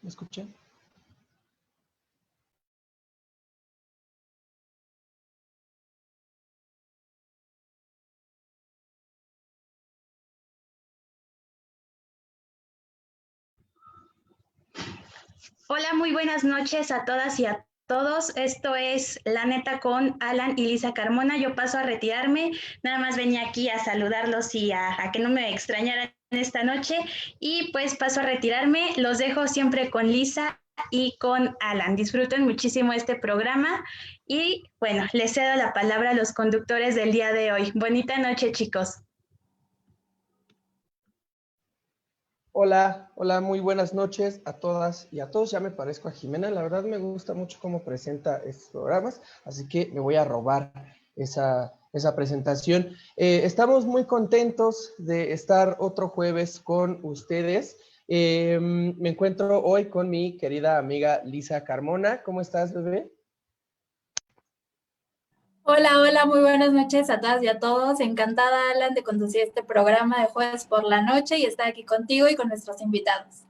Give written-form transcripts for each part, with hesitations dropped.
¿Me escuchan? Hola, muy buenas noches a todas y a todos. Esto es La Neta con Alan y Lisa Carmona. Yo paso a retirarme. Nada más venía aquí a saludarlos y a que no me extrañaran esta noche. Y pues paso a retirarme. Los dejo siempre con Lisa y con Alan. Disfruten muchísimo este programa. Y bueno, les cedo la palabra a los conductores del día de hoy. Bonita noche, chicos. Hola, hola, muy buenas noches a todas y a todos. Ya me parezco a Jimena, la verdad me gusta mucho cómo presenta estos programas, así que me voy a robar esa presentación. Estamos muy contentos de estar otro jueves con ustedes. Me encuentro hoy con mi querida amiga Lisa Carmona. ¿Cómo estás, bebé? Hola, hola, muy buenas noches a todas y a todos. Encantada, Alan, de conducir este programa de jueves por la noche y estar aquí contigo y con nuestros invitados.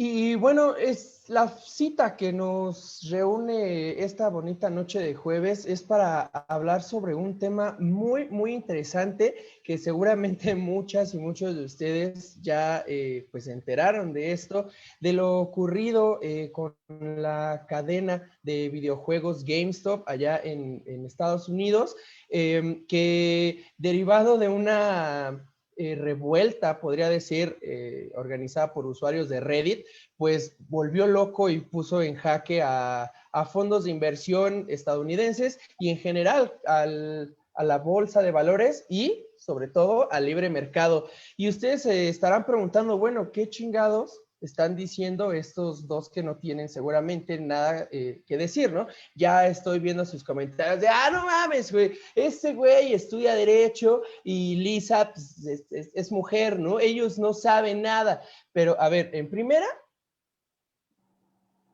Y bueno, es la cita que nos reúne esta bonita noche de jueves es para hablar sobre un tema muy, muy interesante que seguramente muchas y muchos de ustedes ya pues se enteraron de esto, de lo ocurrido con la cadena de videojuegos GameStop allá en Estados Unidos, que derivado de una revuelta, podría decir, organizada por usuarios de Reddit, pues volvió loco y puso en jaque a fondos de inversión estadounidenses y en general a la bolsa de valores y sobre todo al libre mercado. Y ustedes se estarán preguntando, bueno, ¿qué chingados están diciendo estos dos que no tienen seguramente nada que decir, ¿no? Ya estoy viendo sus comentarios de, no mames, güey, este güey estudia Derecho y Lisa pues, es mujer, ¿no? Ellos no saben nada. Pero, a ver, en primera,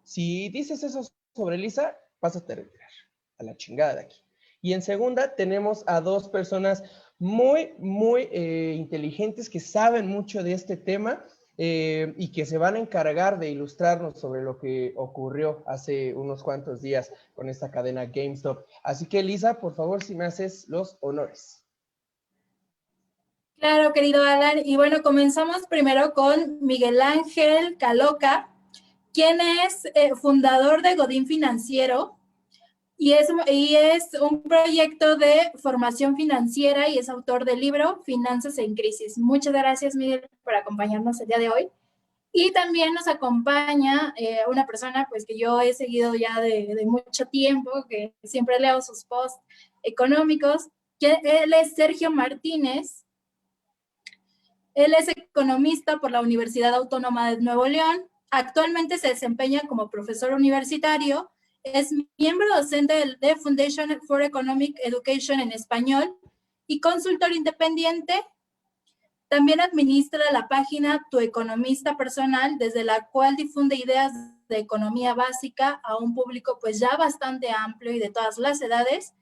si dices eso sobre Lisa, pásate a retirar, a la chingada de aquí. Y en segunda, tenemos a dos personas muy, muy inteligentes que saben mucho de este tema y que se van a encargar de ilustrarnos sobre lo que ocurrió hace unos cuantos días con esta cadena GameStop. Así que, Lisa, por favor, si me haces los honores. Claro, querido Alan. Y bueno, comenzamos primero con Miguel Ángel Caloca, quien es fundador de Godín Financiero y es un proyecto de formación financiera y es autor del libro Finanzas en Crisis. Muchas gracias, Miguel, por acompañarnos el día de hoy. Y también nos acompaña una persona pues que yo he seguido ya de mucho tiempo, que siempre leo sus posts económicos, que él es Sergio Martínez. Él es economista por la Universidad Autónoma de Nuevo León. Actualmente se desempeña como profesor universitario. Es miembro docente de Foundation for Economic Education en español y consultor independiente. También administra la página Tu Economista Personal, desde la cual difunde ideas de economía básica a un público pues ya bastante amplio y de todas las edades.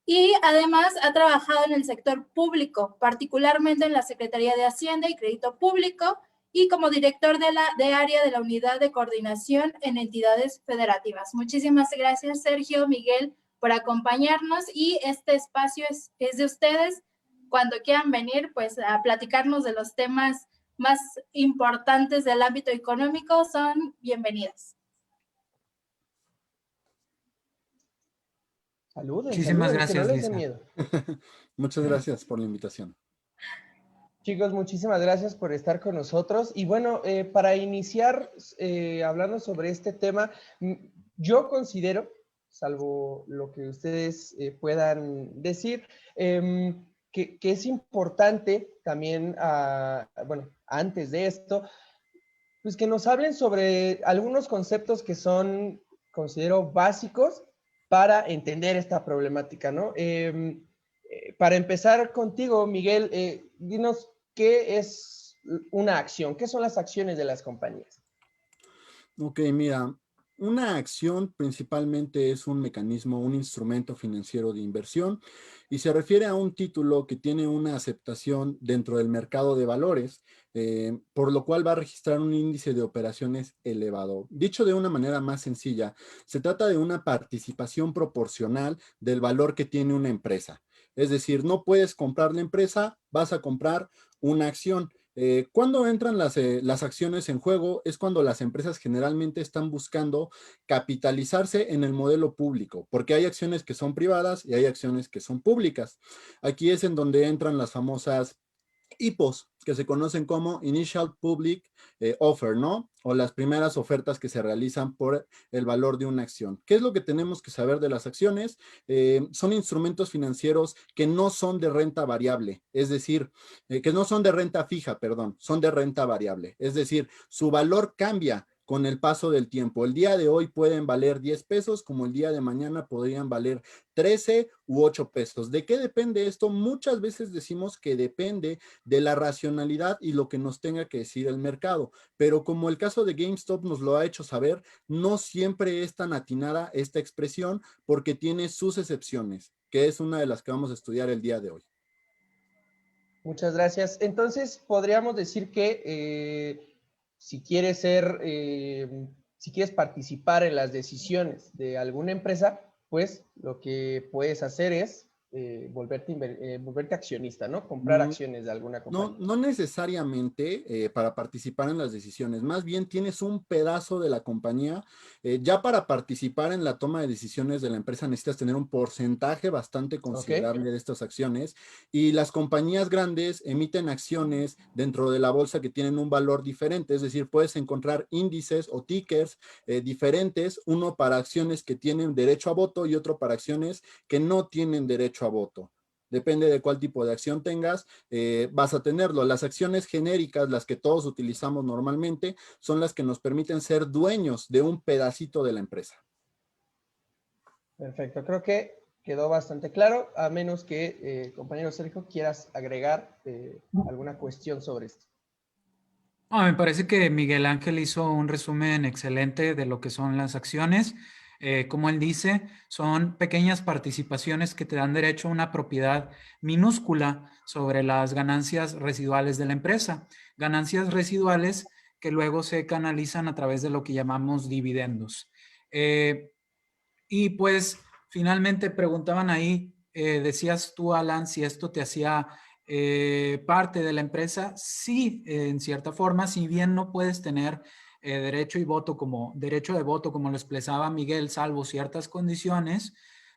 Y además ha trabajado en el sector público, particularmente en la Secretaría de Hacienda y Crédito Público y como director de área de la Unidad de Coordinación en Entidades Federativas. Muchísimas gracias, Sergio, Miguel, por acompañarnos y este espacio es de ustedes. Cuando quieran venir, pues a platicarnos de los temas más importantes del ámbito económico, son bienvenidos. Saluden, Muchísimas saluden, gracias, que no les Lisa. dé miedo. Muchas gracias por la invitación. Chicos, muchísimas gracias por estar con nosotros. Y bueno, para iniciar hablando sobre este tema, yo considero, salvo lo que ustedes puedan decir, que es importante también, bueno, antes de esto, pues que nos hablen sobre algunos conceptos que son, considero, básicos para entender esta problemática, ¿no? Para empezar contigo, Miguel, dinos qué es una acción, qué son las acciones de las compañías. Ok, mira, Una acción principalmente es un mecanismo, un instrumento financiero de inversión y se refiere a un título que tiene una aceptación dentro del mercado de valores, por lo cual va a registrar un índice de operaciones elevado. Dicho de una manera más sencilla, se trata de una participación proporcional del valor que tiene una empresa. Es decir, no puedes comprar la empresa, vas a comprar una acción. ¿Cuándo entran las acciones en juego? Es cuando las empresas generalmente están buscando capitalizarse en el modelo público, porque hay acciones que son privadas y hay acciones que son públicas. Aquí es en donde entran las famosas IPOs, que se conocen como Initial Public Offer, ¿no? O las primeras ofertas que se realizan por el valor de una acción. ¿Qué es lo que tenemos que saber de las acciones? Son instrumentos financieros que no son de renta variable, es decir, que no son de renta fija, perdón, son de renta variable. Es decir, su valor cambia con el paso del tiempo. El día de hoy pueden valer 10 pesos, como el día de mañana podrían valer 13 u 8 pesos. ¿De qué depende esto? Muchas veces decimos que depende de la racionalidad y lo que nos tenga que decir el mercado. Pero como el caso de GameStop nos lo ha hecho saber, no siempre es tan atinada esta expresión porque tiene sus excepciones, que es una de las que vamos a estudiar el día de hoy. Muchas gracias. Entonces, podríamos decir que si quieres si quieres participar en las decisiones de alguna empresa, pues lo que puedes hacer es volverte accionista, ¿no? Comprar acciones de alguna No, compañía. no necesariamente para participar en las decisiones, más bien tienes un pedazo de la compañía. Ya para participar en la toma de decisiones de la empresa necesitas tener un porcentaje bastante Ok, considerable de estas acciones y las compañías grandes emiten acciones dentro de la bolsa que tienen un valor diferente, es decir, puedes encontrar índices o tickers diferentes, uno para acciones que tienen derecho a voto y otro para acciones que no tienen derecho a voto. Depende de cuál tipo de acción tengas, vas a tenerlo. Las acciones genéricas, las que todos utilizamos normalmente, son las que nos permiten ser dueños de un pedacito de la empresa. perfecto. Creo que quedó bastante claro, a menos que, compañero Sergio, quieras agregar alguna cuestión sobre esto. Me parece que Miguel Ángel hizo un resumen excelente de lo que son las acciones. Como él dice, son pequeñas participaciones que te dan derecho a una propiedad minúscula sobre las ganancias residuales de la empresa. Ganancias residuales que luego se canalizan a través de lo que llamamos dividendos. Y pues finalmente preguntaban ahí, decías tú, Alan, si esto te hacía parte de la empresa. Sí, en cierta forma, si bien no puedes tener derecho de voto como lo expresaba Miguel, salvo ciertas condiciones,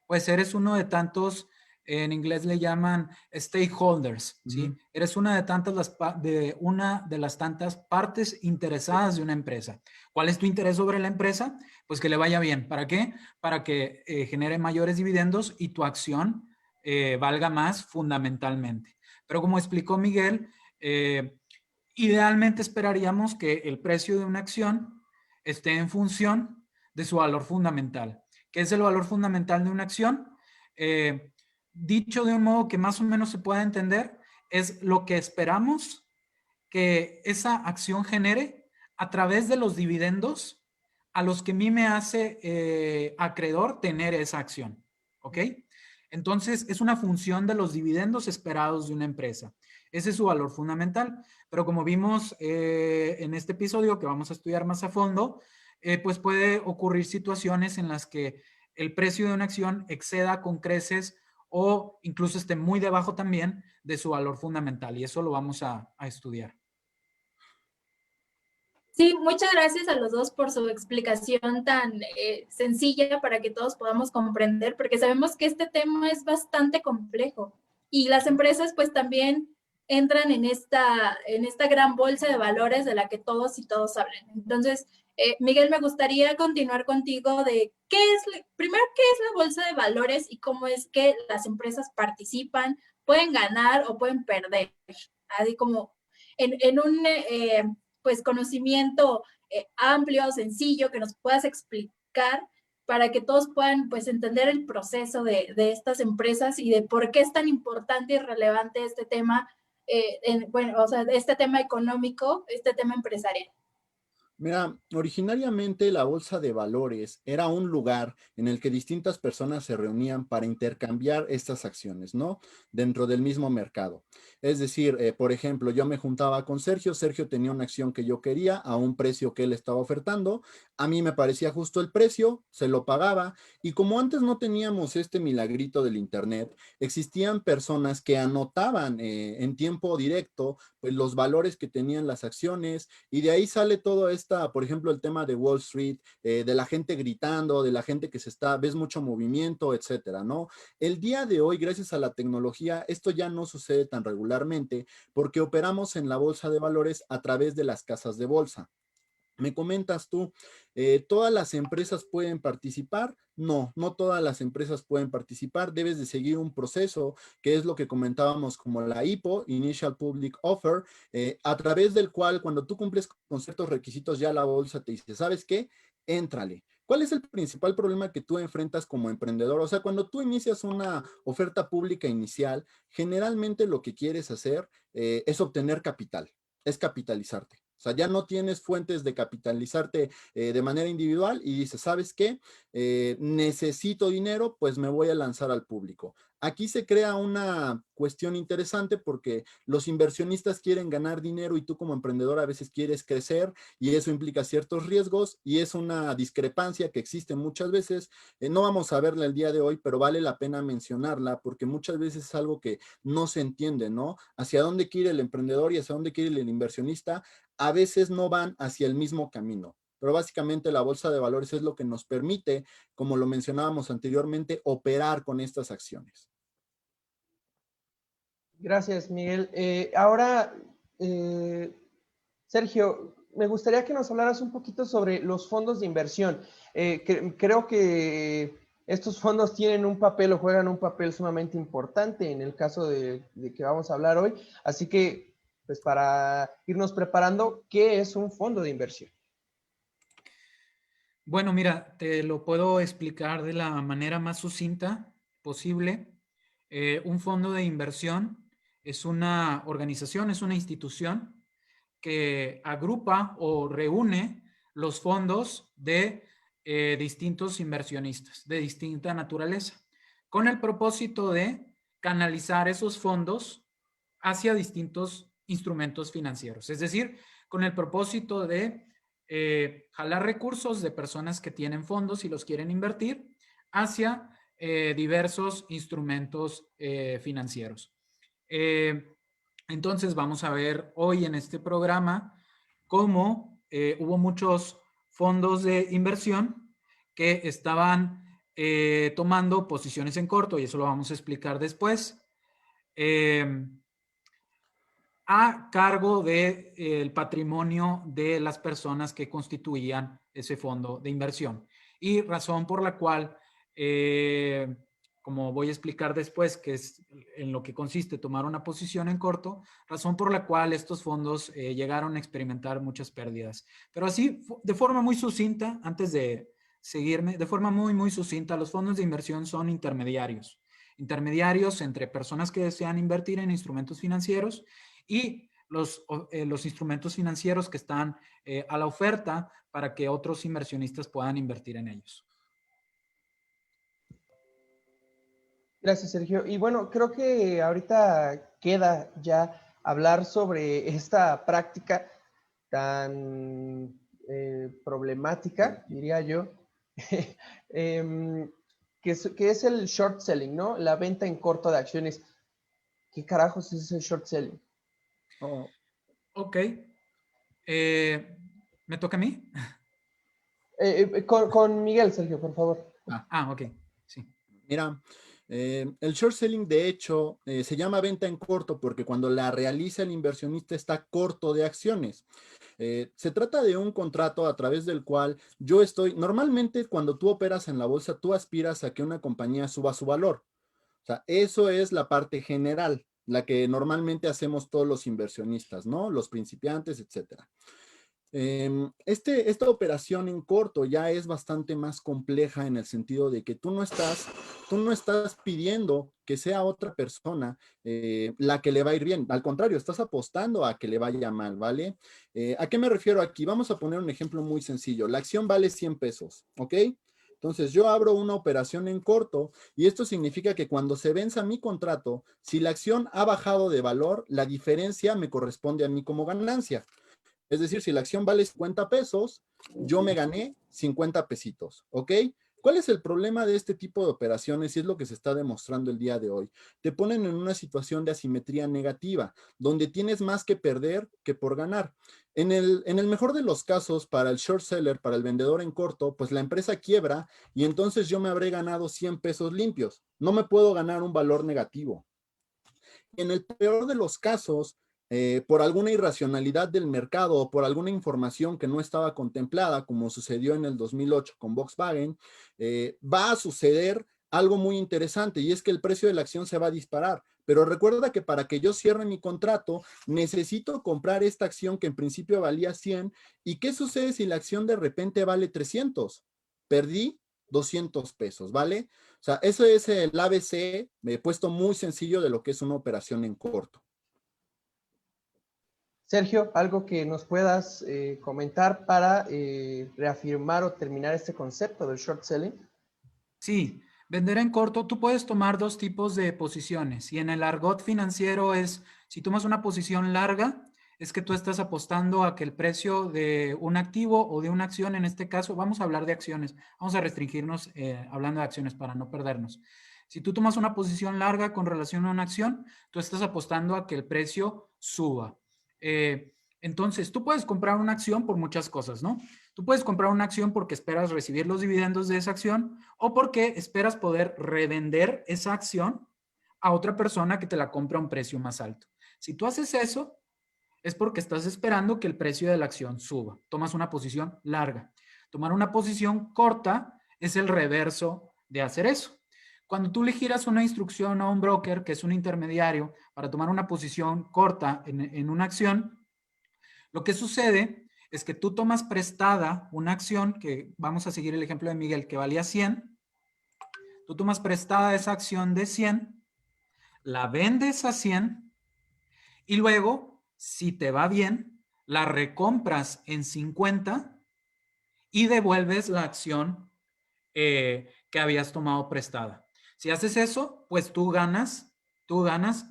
pues eres uno de tantos, en inglés le llaman stakeholders, ¿sí? Eres una de las tantas partes interesadas de una empresa. ¿Cuál es tu interés sobre la empresa? Pues que le vaya bien. ¿Para qué? Para que genere mayores dividendos y tu acción valga más fundamentalmente. Pero como explicó Miguel, idealmente esperaríamos que el precio de una acción esté en función de su valor fundamental. ¿Qué es el valor fundamental de una acción? Dicho de un modo que más o menos se pueda entender, es lo que esperamos que esa acción genere a través de los dividendos a los que a mí me hace acreedor tener esa acción. ¿Ok? Entonces, es una función de los dividendos esperados de una empresa. Ese es su valor fundamental. Pero como vimos en este episodio que vamos a estudiar más a fondo, pues puede ocurrir situaciones en las que el precio de una acción exceda con creces o incluso esté muy debajo también de su valor fundamental. Y eso lo vamos a estudiar. Sí, muchas gracias a los dos por su explicación tan sencilla para que todos podamos comprender, porque sabemos que este tema es bastante complejo y las empresas pues también entran en esta gran bolsa de valores de la que todos y todos hablan. Entonces, Miguel, me gustaría continuar contigo de primero, ¿qué es la bolsa de valores y cómo es que las empresas participan, pueden ganar o pueden perder? Así como en un pues conocimiento amplio, sencillo, que nos puedas explicar para que todos puedan pues entender el proceso de estas empresas y de por qué es tan importante y relevante este tema, bueno, o sea, este tema económico, este tema empresarial. Mira, originariamente la bolsa de valores era un lugar en el que distintas personas se reunían para intercambiar estas acciones, ¿no? Dentro del mismo mercado. Es decir, por ejemplo, yo me juntaba con Sergio, Sergio tenía una acción que yo quería a un precio que él estaba ofertando, a mí me parecía justo el precio, se lo pagaba, y como antes no teníamos este milagrito del internet, existían personas que anotaban en tiempo directo pues, los valores que tenían las acciones y de ahí sale todo esta, por ejemplo, el tema de Wall Street, de la gente gritando, de la gente que ves mucho movimiento, etcétera, ¿no? El día de hoy, gracias a la tecnología, esto ya no sucede tan regularmente porque operamos en la bolsa de valores a través de las casas de bolsa. Me comentas tú, ¿todas las empresas pueden participar? No, no todas las empresas pueden participar. Debes de seguir un proceso, que es lo que comentábamos como la IPO, Initial Public Offer, a través del cual cuando tú cumples con ciertos requisitos ya la bolsa te dice, ¿sabes qué? Éntrale. ¿Cuál es el principal problema que tú enfrentas como emprendedor? O sea, cuando tú inicias una oferta pública inicial, generalmente lo que quieres hacer es obtener capital, es capitalizarte. O sea, ya no tienes fuentes de capitalizarte de manera individual y dices, ¿sabes qué? Necesito dinero, pues me voy a lanzar al público. Aquí se crea una cuestión interesante porque los inversionistas quieren ganar dinero y tú como emprendedor a veces quieres crecer y eso implica ciertos riesgos y es una discrepancia que existe muchas veces. No vamos a verla el día de hoy, pero vale la pena mencionarla porque muchas veces es algo que no se entiende, ¿no? Hacia dónde quiere el emprendedor y hacia dónde quiere el inversionista a veces no van hacia el mismo camino. Pero básicamente la bolsa de valores es lo que nos permite, como lo mencionábamos anteriormente, operar con estas acciones. Gracias, Miguel. Ahora, Sergio, me gustaría que nos hablaras un poquito sobre los fondos de inversión. Creo que estos fondos tienen un papel o juegan un papel sumamente importante en el caso de que vamos a hablar hoy. Así que, pues para irnos preparando, ¿qué es un fondo de inversión? Bueno, mira, te lo puedo explicar de la manera más sucinta posible. Un fondo de inversión es una organización, es una institución que agrupa o reúne los fondos de distintos inversionistas de distinta naturaleza, con el propósito de canalizar esos fondos hacia distintos instrumentos financieros. Es decir, con el propósito de jalar recursos de personas que tienen fondos y los quieren invertir hacia diversos instrumentos financieros. Entonces vamos a ver hoy en este programa cómo hubo muchos fondos de inversión que estaban tomando posiciones en corto, y eso lo vamos a explicar después, a cargo del patrimonio de las personas que constituían ese fondo de inversión. Y razón por la cual, como voy a explicar después, que es en lo que consiste tomar una posición en corto, razón por la cual estos fondos llegaron a experimentar muchas pérdidas. Pero así, de forma muy sucinta, antes de seguirme, de forma muy, muy sucinta, los fondos de inversión son intermediarios. Intermediarios entre personas que desean invertir en instrumentos financieros y los instrumentos financieros que están a la oferta para que otros inversionistas puedan invertir en ellos. Gracias, Sergio. Y bueno, creo que ahorita queda ya hablar sobre esta práctica tan problemática, diría yo, que es el short selling, ¿no? La venta en corto de acciones. ¿Qué carajos es el short selling? Oh. Ok. ¿Me toca a mí? Con Miguel, Sergio, por favor. Ok, sí. Mira, el short selling de hecho se llama venta en corto porque cuando la realiza el inversionista está corto de acciones. Se trata de un contrato a través del cual normalmente cuando tú operas en la bolsa, tú aspiras a que una compañía suba su valor. O sea, eso es la parte general, la que normalmente hacemos todos los inversionistas, ¿no? Los principiantes, etcétera. Esta operación en corto ya es bastante más compleja en el sentido de que tú no estás pidiendo que sea otra persona la que le va a ir bien. Al contrario, estás apostando a que le vaya mal, ¿vale? ¿A qué me refiero aquí? Vamos a poner un ejemplo muy sencillo. La acción vale 100 pesos, ¿ok? Entonces yo abro una operación en corto y esto significa que cuando se venza mi contrato, si la acción ha bajado de valor, la diferencia me corresponde a mí como ganancia. Es decir, si la acción vale 50 pesos, yo me gané 50 pesitos, ¿ok? ¿Cuál es el problema de este tipo de operaciones? Y es lo que se está demostrando el día de hoy. Te ponen en una situación de asimetría negativa, donde tienes más que perder que por ganar. En el mejor de los casos, para el short seller, para el vendedor en corto, pues la empresa quiebra y entonces yo me habré ganado 100 pesos limpios. No me puedo ganar un valor negativo. En el peor de los casos, por alguna irracionalidad del mercado o por alguna información que no estaba contemplada, como sucedió en el 2008 con Volkswagen, va a suceder algo muy interesante y es que el precio de la acción se va a disparar. Pero recuerda que para que yo cierre mi contrato, necesito comprar esta acción que en principio valía 100. ¿Y qué sucede si la acción de repente vale 300? Perdí 200 pesos, ¿vale? O sea, eso es el ABC, me he puesto muy sencillo de lo que es una operación en corto. Sergio, algo que nos puedas comentar para reafirmar o terminar este concepto del short selling. Sí, vender en corto, tú puedes tomar dos tipos de posiciones y en el argot financiero es, si tomas una posición larga, es que tú estás apostando a que el precio de un activo o de una acción, en este caso, vamos a hablar de acciones, vamos a restringirnos hablando de acciones para no perdernos. Si tú tomas una posición larga con relación a una acción, tú estás apostando a que el precio suba. Entonces, tú puedes comprar una acción por muchas cosas, ¿no? Tú puedes comprar una acción porque esperas recibir los dividendos de esa acción o porque esperas poder revender esa acción a otra persona que te la compra a un precio más alto. Si tú haces eso, es porque estás esperando que el precio de la acción suba. Tomas una posición larga. Tomar una posición corta es el reverso de hacer eso. Cuando tú le giras una instrucción a un broker, que es un intermediario, para tomar una posición corta en una acción, lo que sucede es que tú tomas prestada una acción, que vamos a seguir el ejemplo de Miguel, que valía 100, tú tomas prestada esa acción de 100, la vendes a 100 y luego, si te va bien, la recompras en 50 y devuelves la acción que habías tomado prestada. Si haces eso, pues tú ganas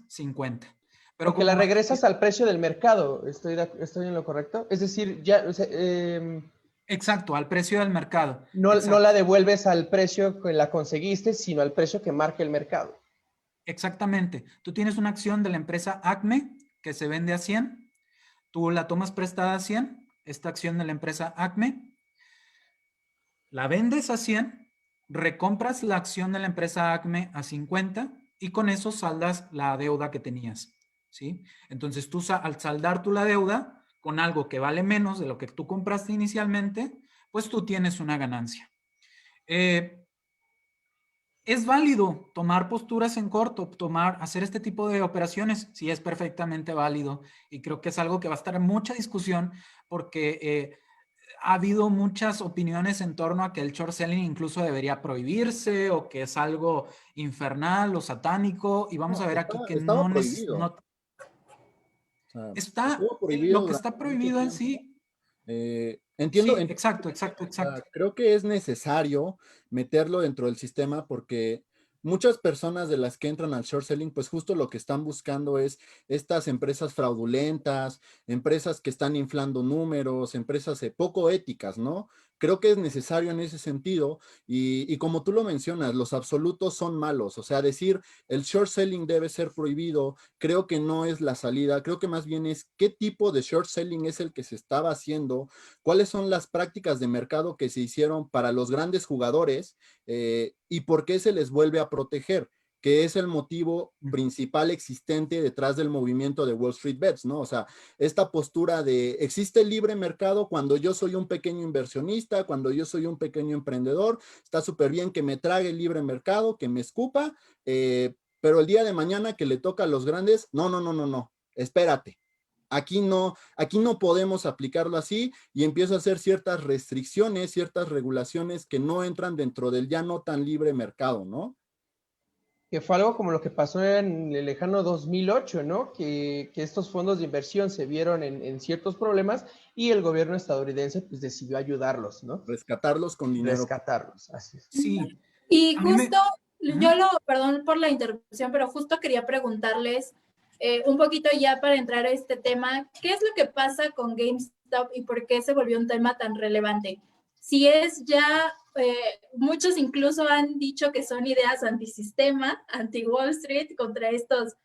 50. Pero Porque la como regresas al precio del mercado, ¿estoy en lo correcto? Es decir, ya, o sea, exacto, al precio del mercado. no la Exacto. devuelves al precio que la conseguiste, sino al precio que marca el mercado. Exactamente. Tú tienes una acción de la empresa Acme que se vende a 100. Tú la tomas prestada a 100, esta acción de la empresa Acme. La vendes a 100, recompras la acción de la empresa Acme a 50 y con eso saldas la deuda que tenías. ¿Sí? Entonces tú al saldar tú la deuda con algo que vale menos de lo que tú compraste inicialmente, pues tú tienes una ganancia. Es válido tomar posturas en corto, hacer este tipo de operaciones, sí es perfectamente válido y creo que es algo que va a estar en mucha discusión porque ha habido muchas opiniones en torno a que el short selling incluso debería prohibirse o que es algo infernal o satánico y vamos No, a ver aquí que estaba no, prohibido. no O sea, está, estuvo prohibido lo que durante está mucho prohibido en tiempo. sí, Entiendo, sí, exacto, exacto, o sea, exacto. creo que es necesario meterlo dentro del sistema porque muchas personas de las que entran al short selling, pues justo lo que están buscando es estas empresas fraudulentas, empresas que están inflando números, empresas poco éticas, ¿no? Creo que es necesario en ese sentido y como tú lo mencionas, los absolutos son malos, o sea, decir el short selling debe ser prohibido, creo que no es la salida, creo que más bien es qué tipo de short selling es el que se estaba haciendo, cuáles son las prácticas de mercado que se hicieron para los grandes jugadores y por qué se les vuelve a proteger, que es el motivo principal existente detrás del movimiento de Wall Street Bets, ¿no? O sea, esta postura de existe el libre mercado cuando yo soy un pequeño inversionista, cuando yo soy un pequeño emprendedor, está súper bien que me trague el libre mercado, que me escupa, pero el día de mañana que le toca a los grandes, no, no, no, no, no, espérate. aquí no podemos aplicarlo así, y empiezo a hacer ciertas restricciones, ciertas regulaciones que no entran dentro del ya no tan libre mercado, ¿no? Que fue algo como lo que pasó en el lejano 2008, ¿no? Que estos fondos de inversión se vieron en ciertos problemas y el gobierno estadounidense pues decidió ayudarlos, ¿no? Rescatarlos con dinero. Rescatarlos, así es. Sí. Y A mí justo, perdón por la interrupción, pero justo quería preguntarles un poquito ya para entrar a este tema, ¿qué es lo que pasa con GameStop y por qué se volvió un tema tan relevante? Si es ya, muchos incluso han dicho que son ideas antisistema, anti-Wall Street, contra estos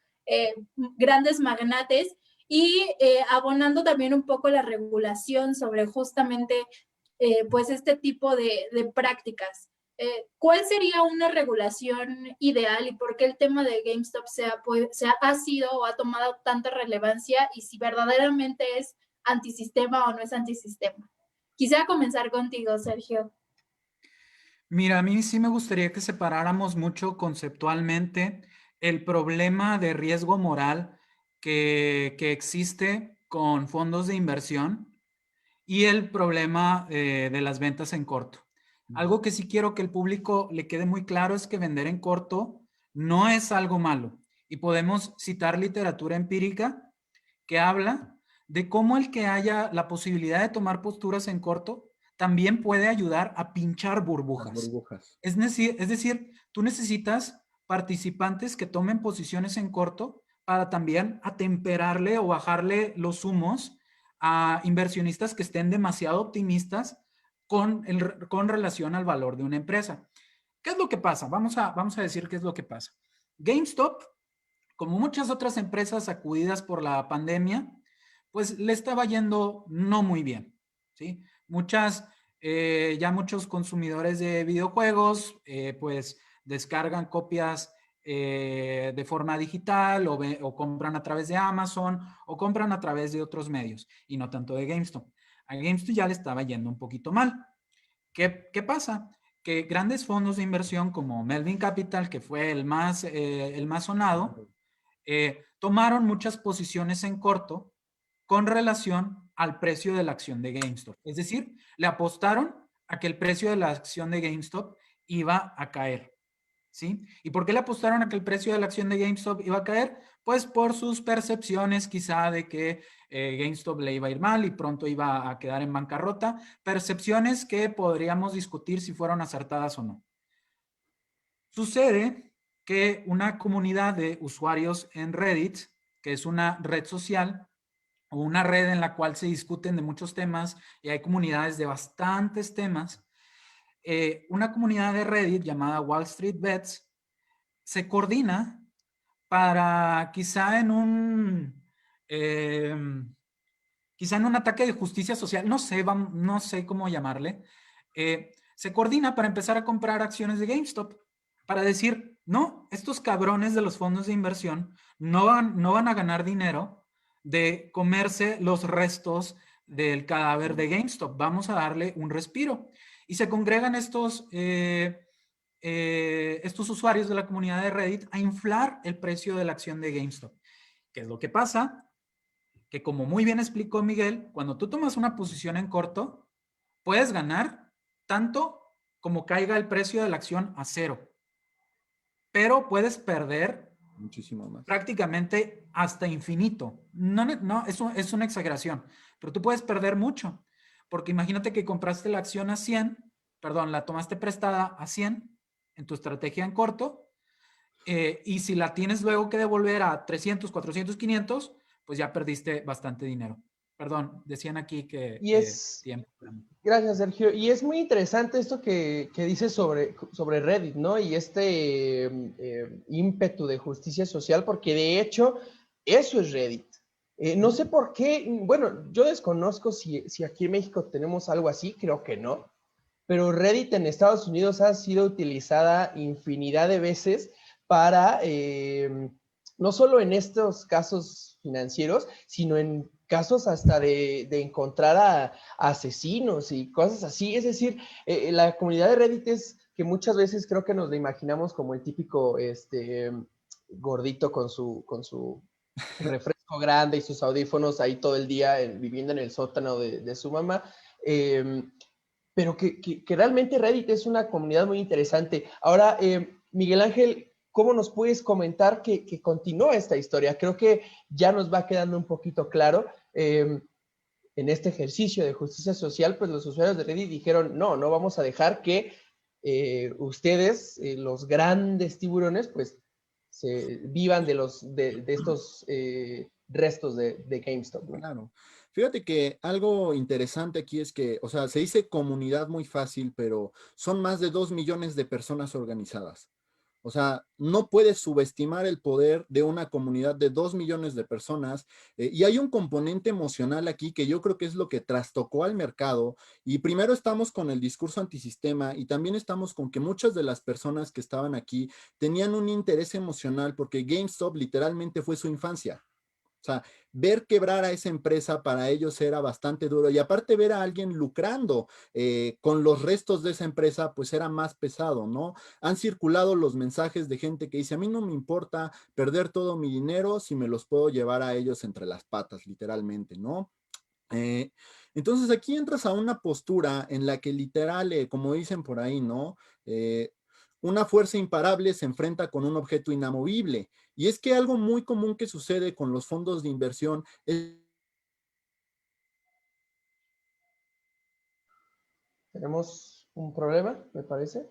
grandes magnates, y abonando también un poco la regulación sobre justamente pues este tipo de prácticas. ¿Cuál sería una regulación ideal y por qué el tema de GameStop ha sido o ha tomado tanta relevancia y si verdaderamente es antisistema o no es antisistema? Quisiera comenzar contigo, Sergio. Mira, a mí sí me gustaría que separáramos mucho conceptualmente el problema de riesgo moral que existe con fondos de inversión y el problema de las ventas en corto. Algo que sí quiero que el público le quede muy claro es que vender en corto no es algo malo. Y podemos citar literatura empírica que habla de cómo el que haya la posibilidad de tomar posturas en corto también puede ayudar a pinchar burbujas. Es decir, tú necesitas participantes que tomen posiciones en corto para también atemperarle o bajarle los humos a inversionistas que estén demasiado optimistas con relación al valor de una empresa. ¿Qué es lo que pasa? Vamos a decir qué es lo que pasa. GameStop, como muchas otras empresas sacudidas por la pandemia, pues le estaba yendo no muy bien, ¿sí? Ya muchos consumidores de videojuegos, pues descargan copias de forma digital o compran a través de Amazon o compran a través de otros medios y no tanto de GameStop. A GameStop ya le estaba yendo un poquito mal. ¿Qué pasa? Que grandes fondos de inversión como Melvin Capital, que fue el más sonado, tomaron muchas posiciones en corto con relación al precio de la acción de GameStop. Es decir, le apostaron a que el precio de la acción de GameStop iba a caer. ¿Sí? ¿Y por qué le apostaron a que el precio de la acción de GameStop iba a caer? Pues por sus percepciones quizá de que GameStop le iba a ir mal y pronto iba a quedar en bancarrota. Percepciones que podríamos discutir si fueron acertadas o no. Sucede que una comunidad de usuarios en Reddit, que es una red social o una red en la cual se discuten de muchos temas y hay comunidades de bastantes temas, una comunidad de Reddit llamada Wall Street Bets se coordina para quizá en un ataque de justicia social, no sé cómo llamarle, se coordina para empezar a comprar acciones de GameStop para decir, no, estos cabrones de los fondos de inversión no van a ganar dinero de comerse los restos del cadáver de GameStop, vamos a darle un respiro. Y se congregan estos usuarios de la comunidad de Reddit a inflar el precio de la acción de GameStop. ¿Qué es lo que pasa? Que como muy bien explicó Miguel, cuando tú tomas una posición en corto, puedes ganar tanto como caiga el precio de la acción a cero. Pero puedes perder muchísimo más, prácticamente hasta infinito. No, es una exageración, pero tú puedes perder mucho, porque imagínate que compraste la acción a 100, la tomaste prestada a 100 en tu estrategia en corto, y si la tienes luego que devolver a 300, 400, 500, pues ya perdiste bastante dinero. Perdón, decían aquí que tiempo. Gracias, Sergio. Y es muy interesante esto que dices sobre Reddit, ¿no? Y este ímpetu de justicia social, porque de hecho eso es Reddit. No sé por qué, bueno, yo desconozco si aquí en México tenemos algo así, creo que no, pero Reddit en Estados Unidos ha sido utilizada infinidad de veces para, no solo en estos casos financieros, sino en casos hasta de encontrar a asesinos y cosas así. Es decir, la comunidad de Reddit es que muchas veces creo que nos la imaginamos como el típico gordito con su refresco hijo grande y sus audífonos ahí todo el día viviendo en el sótano de su mamá. Pero que realmente Reddit es una comunidad muy interesante. Ahora, Miguel Ángel, ¿cómo nos puedes comentar que continúa esta historia? Creo que ya nos va quedando un poquito claro. En este ejercicio de justicia social, pues los usuarios de Reddit dijeron, no vamos a dejar que ustedes, los grandes tiburones, pues se vivan de estos restos de GameStop, ¿no? Claro. Fíjate que algo interesante aquí es que, o sea, se dice comunidad muy fácil, pero son más de 2 millones de personas organizadas. O sea, no puedes subestimar el poder de una comunidad de 2 millones de personas. Y hay un componente emocional aquí que yo creo que es lo que trastocó al mercado. Y primero estamos con el discurso antisistema y también estamos con que muchas de las personas que estaban aquí tenían un interés emocional porque GameStop literalmente fue su infancia. O sea, ver quebrar a esa empresa para ellos era bastante duro y aparte ver a alguien lucrando con los restos de esa empresa, pues era más pesado, ¿no? Han circulado los mensajes de gente que dice, a mí no me importa perder todo mi dinero si me los puedo llevar a ellos entre las patas, literalmente, ¿no? Eh, entonces aquí entras a una postura en la que literal, como dicen por ahí, ¿no? Una fuerza imparable se enfrenta con un objeto inamovible. Y es que algo muy común que sucede con los fondos de inversión es... Tenemos un problema, me parece.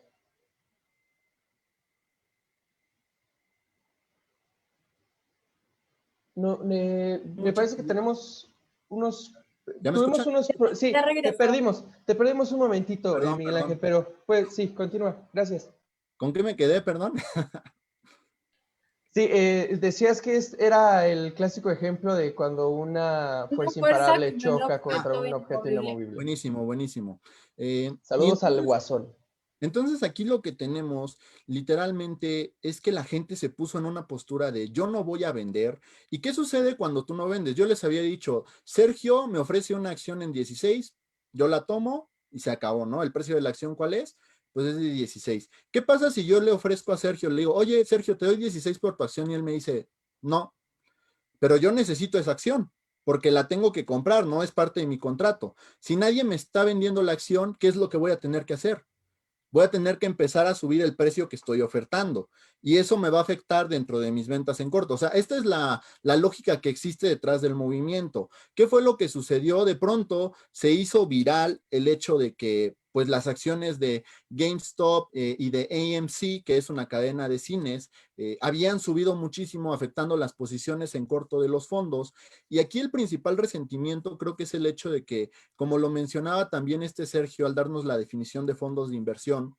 No, me parece que tenemos unos... ¿Ya me Tuvimos escuchan? unos... Sí, Ya regresó. te perdimos un momentito, Perdón, Miguel perdón. Ángel, pero pues sí, continúa, gracias. ¿Con qué me quedé, perdón? Sí, decías que era el clásico ejemplo de cuando una Una fuerza fuerza imparable con un choca contra objeto un objeto inamovible. inamovible. Buenísimo, buenísimo. Y Saludos al entonces, Guasón. entonces aquí lo que tenemos literalmente es que la gente se puso en una postura de yo no voy a vender. ¿Y qué sucede cuando tú no vendes? Yo les había dicho, Sergio me ofrece una acción en 16, yo la tomo y se acabó, ¿no? ¿El precio de la acción cuál es? Pues es de 16. ¿Qué pasa si yo le ofrezco a Sergio, le digo, oye, Sergio, te doy 16 por tu acción y él me dice, no, pero yo necesito esa acción porque la tengo que comprar, no es parte de mi contrato. Si nadie me está vendiendo la acción, ¿qué es lo que voy a tener que hacer? Voy a tener que empezar a subir el precio que estoy ofertando y eso me va a afectar dentro de mis ventas en corto. O sea, esta es la lógica que existe detrás del movimiento. ¿Qué fue lo que sucedió? De pronto se hizo viral el hecho de que pues las acciones de GameStop y de AMC, que es una cadena de cines, habían subido muchísimo afectando las posiciones en corto de los fondos. Y aquí el principal resentimiento creo que es el hecho de que, como lo mencionaba también este Sergio al darnos la definición de fondos de inversión,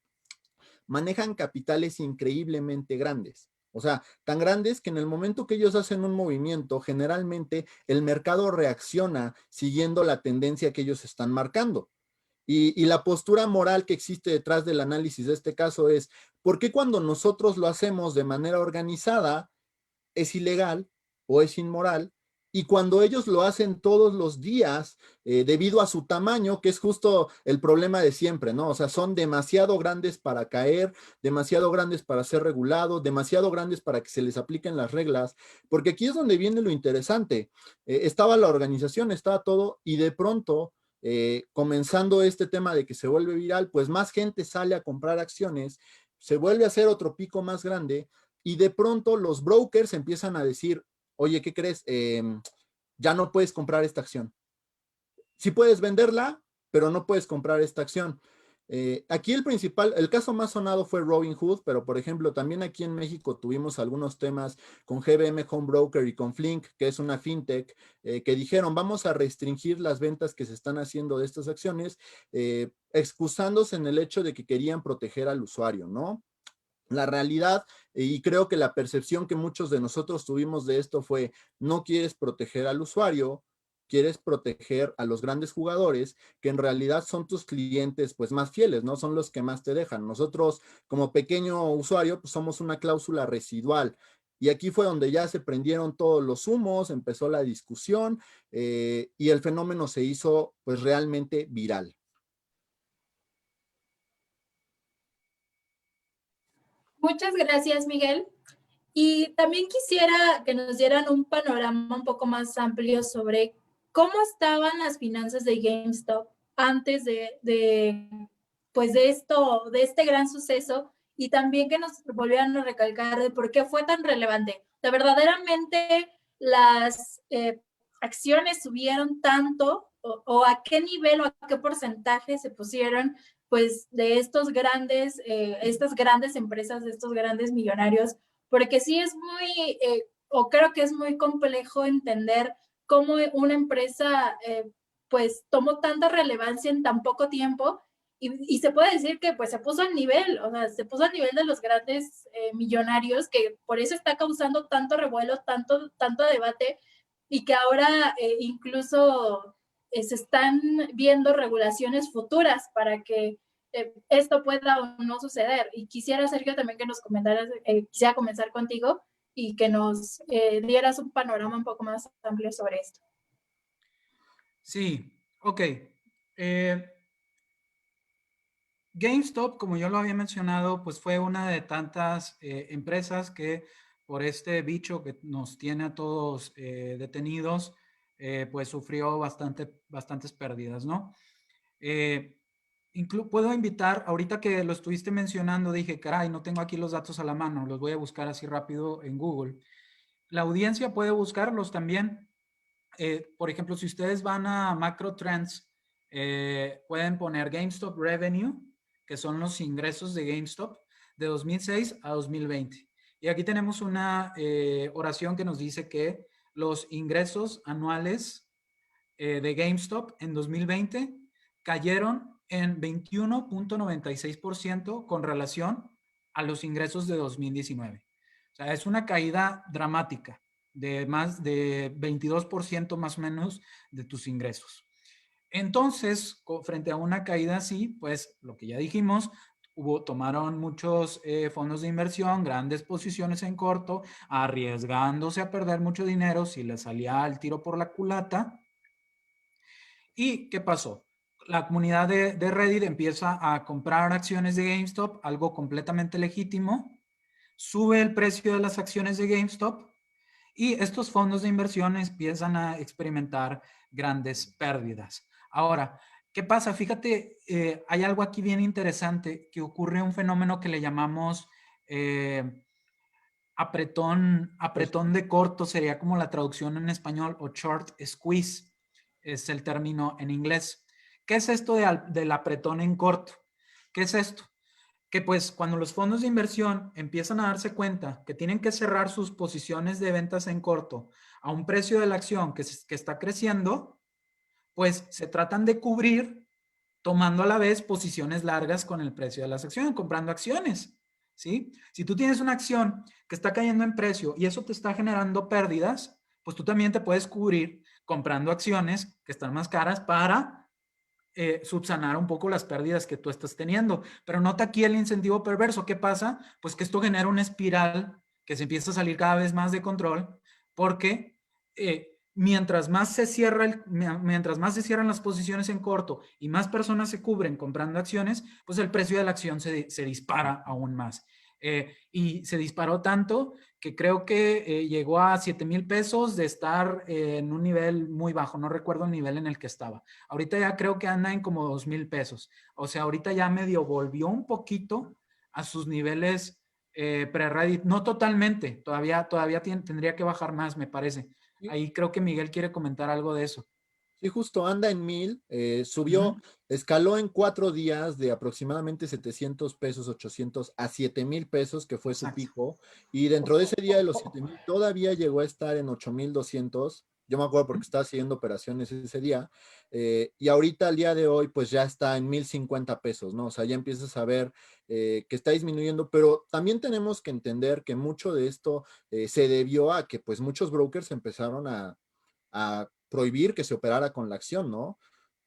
manejan capitales increíblemente grandes. O sea, tan grandes que en el momento que ellos hacen un movimiento, generalmente el mercado reacciona siguiendo la tendencia que ellos están marcando. Y la postura moral que existe detrás del análisis de este caso es, ¿por qué cuando nosotros lo hacemos de manera organizada es ilegal o es inmoral? Y cuando ellos lo hacen todos los días, debido a su tamaño, que es justo el problema de siempre, ¿no? O sea, son demasiado grandes para caer, demasiado grandes para ser regulados, demasiado grandes para que se les apliquen las reglas, porque aquí es donde viene lo interesante. Estaba la organización, estaba todo, y de pronto, comenzando este tema de que se vuelve viral, pues más gente sale a comprar acciones, se vuelve a hacer otro pico más grande, y de pronto los brokers empiezan a decir, oye, ¿qué crees? Ya no puedes comprar esta acción. Sí puedes venderla, pero no puedes comprar esta acción. Aquí el caso más sonado fue Robinhood, pero por ejemplo, también aquí en México tuvimos algunos temas con GBM Home Broker y con Flink, que es una fintech, que dijeron, vamos a restringir las ventas que se están haciendo de estas acciones, excusándose en el hecho de que querían proteger al usuario, ¿no? La realidad, y creo que la percepción que muchos de nosotros tuvimos de esto fue, no quieres proteger al usuario, quieres proteger a los grandes jugadores, que en realidad son tus clientes pues más fieles, ¿no? Son los que más te dejan. Nosotros como pequeño usuario pues somos una cláusula residual. Y aquí fue donde ya se prendieron todos los humos, empezó la discusión y el fenómeno se hizo pues realmente viral. Muchas gracias, Miguel. Y también quisiera que nos dieran un panorama un poco más amplio sobre cómo estaban las finanzas de GameStop antes pues de esto, de este gran suceso, y también que nos volvieran a recalcar de por qué fue tan relevante. ¿De verdaderamente las acciones subieron tanto o a qué nivel o a qué porcentaje se pusieron pues de estas grandes empresas, de estos grandes millonarios? Porque sí es muy, o creo que es muy complejo entender cómo una empresa pues tomó tanta relevancia en tan poco tiempo y se puede decir que pues se puso al nivel, o sea, se puso al nivel de los grandes millonarios, que por eso está causando tanto revuelo, tanto debate, y que ahora incluso se están viendo regulaciones futuras para que esto pueda o no suceder. Y quisiera, Sergio, también que nos comentaras, quisiera comenzar contigo y que nos dieras un panorama un poco más amplio sobre esto. Sí, ok. GameStop, como yo lo había mencionado, pues fue una de tantas empresas que por este bicho que nos tiene a todos detenidos, pues sufrió bastantes pérdidas, ¿no? Puedo invitar, ahorita que lo estuviste mencionando, dije, caray, no tengo aquí los datos a la mano, los voy a buscar así rápido en Google. La audiencia puede buscarlos también. Por ejemplo, si ustedes van a Macro Trends, pueden poner GameStop Revenue, que son los ingresos de GameStop de 2006 a 2020. Y aquí tenemos una oración que nos dice que los ingresos anuales de GameStop en 2020 cayeron en 21.96% con relación a los ingresos de 2019. O sea, es una caída dramática de más de 22% más o menos de tus ingresos. Entonces, frente a una caída así, pues lo que ya dijimos, tomaron muchos fondos de inversión, grandes posiciones en corto, arriesgándose a perder mucho dinero si les salía el tiro por la culata. ¿Y qué pasó? La comunidad de Reddit empieza a comprar acciones de GameStop, algo completamente legítimo, sube el precio de las acciones de GameStop y estos fondos de inversión empiezan a experimentar grandes pérdidas. Ahora, ¿qué pasa? Fíjate, hay algo aquí bien interesante, que ocurre un fenómeno que le llamamos apretón de corto, sería como la traducción en español, o short squeeze, es el término en inglés. ¿Qué es esto del apretón en corto? ¿Qué es esto? Que pues cuando los fondos de inversión empiezan a darse cuenta que tienen que cerrar sus posiciones de ventas en corto a un precio de la acción que está creciendo, pues se tratan de cubrir tomando a la vez posiciones largas con el precio de las acciones, comprando acciones, ¿sí? Si tú tienes una acción que está cayendo en precio y eso te está generando pérdidas, pues tú también te puedes cubrir comprando acciones que están más caras para subsanar un poco las pérdidas que tú estás teniendo. Pero nota aquí el incentivo perverso. ¿Qué pasa? Pues que esto genera una espiral que se empieza a salir cada vez más de control porque mientras más se cierran las posiciones en corto y más personas se cubren comprando acciones, pues el precio de la acción se dispara aún más. Y se disparó tanto que creo que llegó a 7,000 pesos de estar en un nivel muy bajo, no recuerdo el nivel en el que estaba. Ahorita ya creo que anda en como 2,000 pesos. O sea, ahorita ya medio volvió un poquito a sus niveles pre-Reddit. No totalmente, todavía tendría que bajar más, me parece. Ahí creo que Miguel quiere comentar algo de eso. Sí, justo anda en 1,000, subió, escaló en 4 días de aproximadamente 700 pesos, 800 a 7,000 pesos, que fue su pico. Y dentro de ese día de los 7,000 todavía llegó a estar en 8,200. Yo me acuerdo porque estaba siguiendo operaciones ese día. Y ahorita, al día de hoy, pues ya está en 1,050 pesos, ¿no? O sea, ya empiezas a ver que está disminuyendo, pero también tenemos que entender que mucho de esto se debió a que pues muchos brokers empezaron a prohibir que se operara con la acción, ¿no?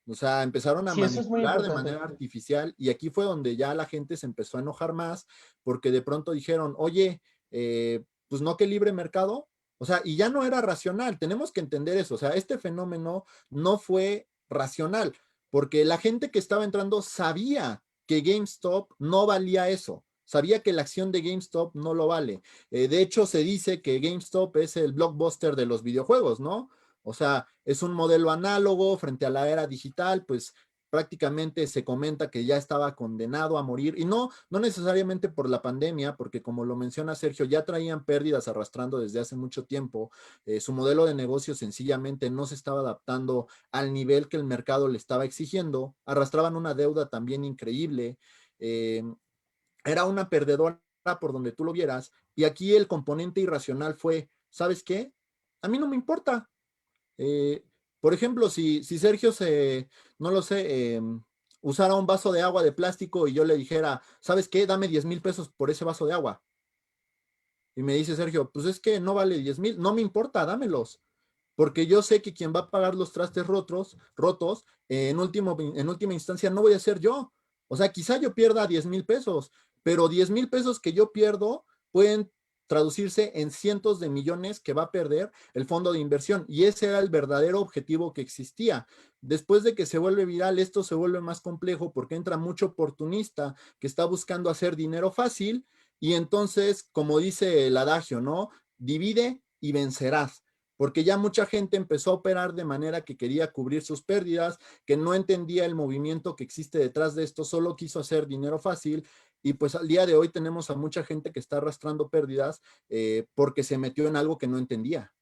O sea, empezaron a Sí, eso es muy manipular de importante. manera artificial y aquí fue donde ya la gente se empezó a enojar más porque de pronto dijeron, oye, pues no que libre mercado, o sea, y ya no era racional, tenemos que entender eso, o sea, este fenómeno no fue racional porque la gente que estaba entrando sabía que GameStop no valía eso. sabía que la acción de GameStop no lo vale. De hecho, se dice que GameStop es el blockbuster de los videojuegos, ¿no? O sea, es un modelo análogo frente a la era digital, pues prácticamente se comenta que ya estaba condenado a morir, y no necesariamente por la pandemia, porque como lo menciona Sergio, ya traían pérdidas arrastrando desde hace mucho tiempo. Su modelo de negocio sencillamente no se estaba adaptando al nivel que el mercado le estaba exigiendo, arrastraban una deuda también increíble, era una perdedora por donde tú lo vieras, y aquí el componente irracional fue, ¿sabes qué? A mí no me importa. Eh, por ejemplo, si Sergio no lo sé, usara un vaso de agua de plástico y yo le dijera, ¿sabes qué? Dame 10,000 pesos por ese vaso de agua. Y me dice Sergio, pues es que no vale 10,000, no me importa, dámelos. Porque yo sé que quien va a pagar los trastes rotos, en última instancia no voy a ser yo. O sea, quizá yo pierda 10,000 pesos, pero 10,000 pesos que yo pierdo pueden traducirse en cientos de millones que va a perder el fondo de inversión. Y ese era el verdadero objetivo que existía. Después de que se vuelve viral, esto se vuelve más complejo porque entra mucho oportunista que está buscando hacer dinero fácil, y entonces, como dice el adagio, ¿no? Divide y vencerás, porque ya mucha gente empezó a operar de manera que quería cubrir sus pérdidas, que no entendía el movimiento que existe detrás de esto, solo quiso hacer dinero fácil, y pues al día de hoy tenemos a mucha gente que está arrastrando pérdidas porque se metió en algo que no entendía.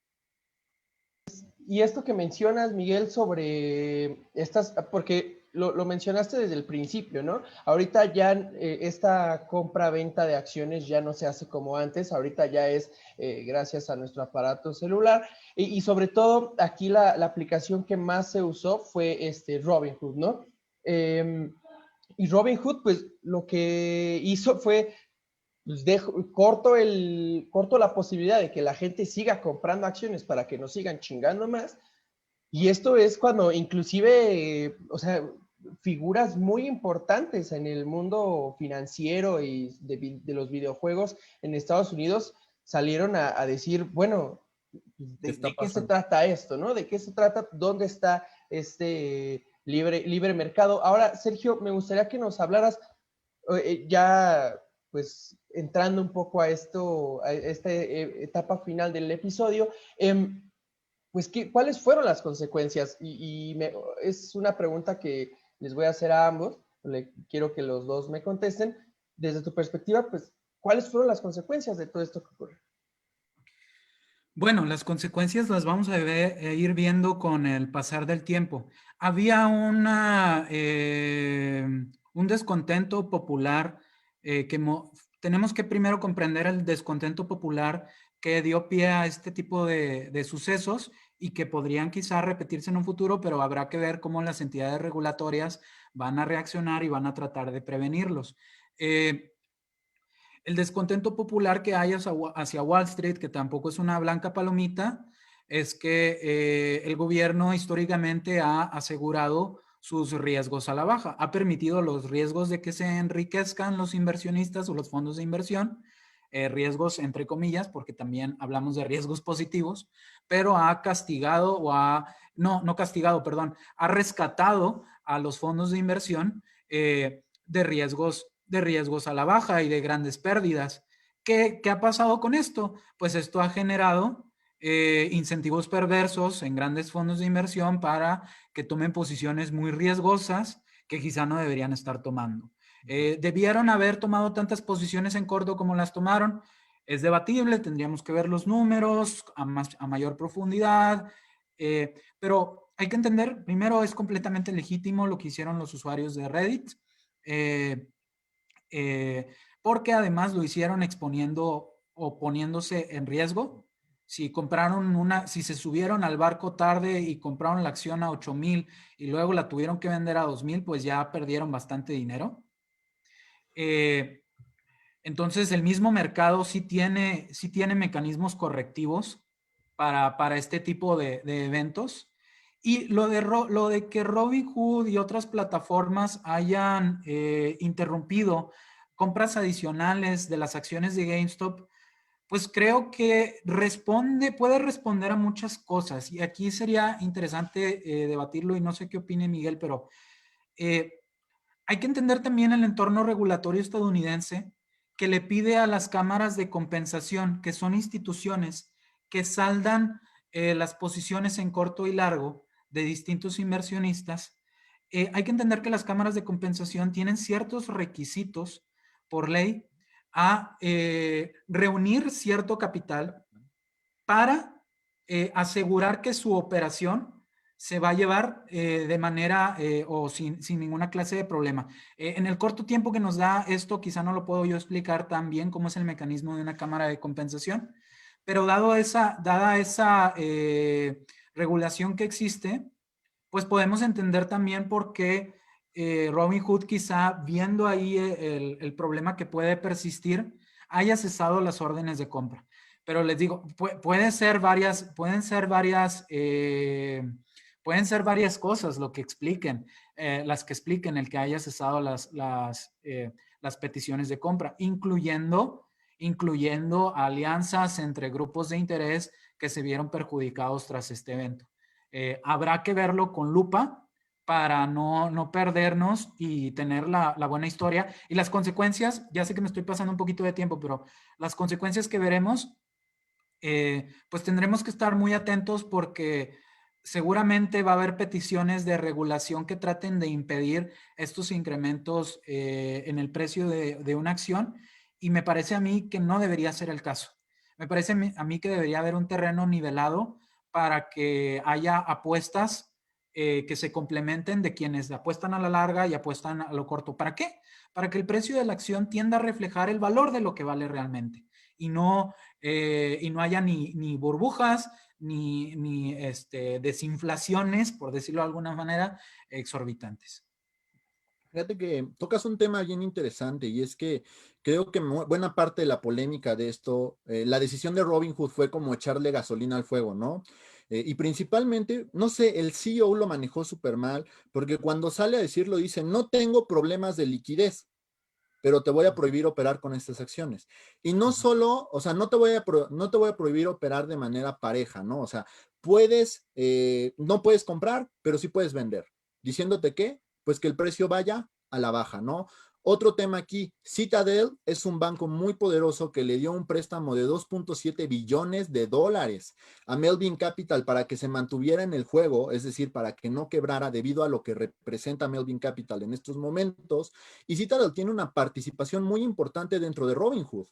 Y esto que mencionas, Miguel, sobre estas, porque lo mencionaste desde el principio, ¿no? Ahorita ya esta compra-venta de acciones ya no se hace como antes, ahorita ya es gracias a nuestro aparato celular, y sobre todo aquí la aplicación que más se usó fue Robinhood, ¿no? Y Robinhood, pues lo que hizo fue pues corto la posibilidad de que la gente siga comprando acciones para que nos sigan chingando más. Y esto es cuando inclusive, o sea, figuras muy importantes en el mundo financiero y de los videojuegos en Estados Unidos salieron a decir, bueno, ¿de qué se trata esto, no? ¿De qué se trata? ¿Dónde está este libre mercado? Ahora, Sergio, me gustaría que nos hablaras ya pues entrando un poco a esta etapa final del episodio, pues ¿cuáles fueron las consecuencias? Es una pregunta que les voy a hacer a ambos, quiero que los dos me contesten. Desde tu perspectiva, pues, ¿cuáles fueron las consecuencias de todo esto que ocurre? Bueno, las consecuencias las vamos a ir viendo con el pasar del tiempo. Había un descontento popular tenemos que primero comprender el descontento popular que dio pie a este tipo de sucesos y que podrían quizá repetirse en un futuro, pero habrá que ver cómo las entidades regulatorias van a reaccionar y van a tratar de prevenirlos. El descontento popular que hay hacia Wall Street, que tampoco es una blanca palomita, es que el gobierno históricamente ha asegurado sus riesgos a la baja, ha permitido los riesgos de que se enriquezcan los inversionistas o los fondos de inversión, riesgos entre comillas, porque también hablamos de riesgos positivos, pero ha castigado no castigado, perdón, ha rescatado a los fondos de inversión de riesgos a la baja y de grandes pérdidas. ¿Qué ha pasado con esto? Pues esto ha generado incentivos perversos en grandes fondos de inversión para que tomen posiciones muy riesgosas que quizá no deberían estar tomando. ¿Debieron haber tomado tantas posiciones en corto como las tomaron? Es debatible, tendríamos que ver los números a mayor profundidad, pero hay que entender, primero es completamente legítimo lo que hicieron los usuarios de Reddit, porque además lo hicieron exponiendo o poniéndose en riesgo. Si se subieron al barco tarde y compraron la acción a 8,000 y luego la tuvieron que vender a 2,000, pues ya perdieron bastante dinero. Entonces el mismo mercado sí tiene mecanismos correctivos para este tipo de eventos. Y lo de que Robinhood y otras plataformas hayan interrumpido compras adicionales de las acciones de GameStop, pues creo que puede responder a muchas cosas. Y aquí sería interesante debatirlo, y no sé qué opine Miguel, pero hay que entender también el entorno regulatorio estadounidense, que le pide a las cámaras de compensación, que son instituciones que saldan las posiciones en corto y largo de distintos inversionistas. Hay que entender que las cámaras de compensación tienen ciertos requisitos por ley a reunir cierto capital para asegurar que su operación se va a llevar de manera o sin ninguna clase de problema. En el corto tiempo que nos da esto, quizá no lo puedo yo explicar tan bien cómo es el mecanismo de una cámara de compensación, pero dada esa regulación que existe, pues podemos entender también por qué Robinhood, quizá viendo ahí el problema que puede persistir, haya cesado las órdenes de compra. Pero les digo, pueden ser varias cosas lo que expliquen, las que expliquen el que haya cesado las peticiones de compra, incluyendo alianzas entre grupos de interés que se vieron perjudicados tras este evento. Habrá que verlo con lupa para no perdernos y tener la buena historia. Y las consecuencias, ya sé que me estoy pasando un poquito de tiempo, pero las consecuencias que veremos, pues tendremos que estar muy atentos porque seguramente va a haber peticiones de regulación que traten de impedir estos incrementos en el precio de una acción, y me parece a mí que no debería ser el caso. Me parece a mí que debería haber un terreno nivelado para que haya apuestas que se complementen de quienes apuestan a la larga y apuestan a lo corto. ¿Para qué? Para que el precio de la acción tienda a reflejar el valor de lo que vale realmente y no haya ni burbujas, ni desinflaciones, por decirlo de alguna manera, exorbitantes. Fíjate que tocas un tema bien interesante y es que creo que buena parte de la polémica de esto, la decisión de Robinhood fue como echarle gasolina al fuego, ¿no? Y principalmente, no sé, el CEO lo manejó súper mal porque cuando sale a decirlo dice, no tengo problemas de liquidez, pero te voy a prohibir operar con estas acciones. Y no solo, o sea, no te voy a prohibir operar de manera pareja, ¿no? O sea, no puedes comprar, pero sí puedes vender. Diciéndote que, pues que el precio vaya a la baja, ¿no? Otro tema aquí, Citadel es un banco muy poderoso que le dio un préstamo de 2.7 billones de dólares a Melvin Capital para que se mantuviera en el juego, es decir, para que no quebrara debido a lo que representa Melvin Capital en estos momentos. Y Citadel tiene una participación muy importante dentro de Robinhood.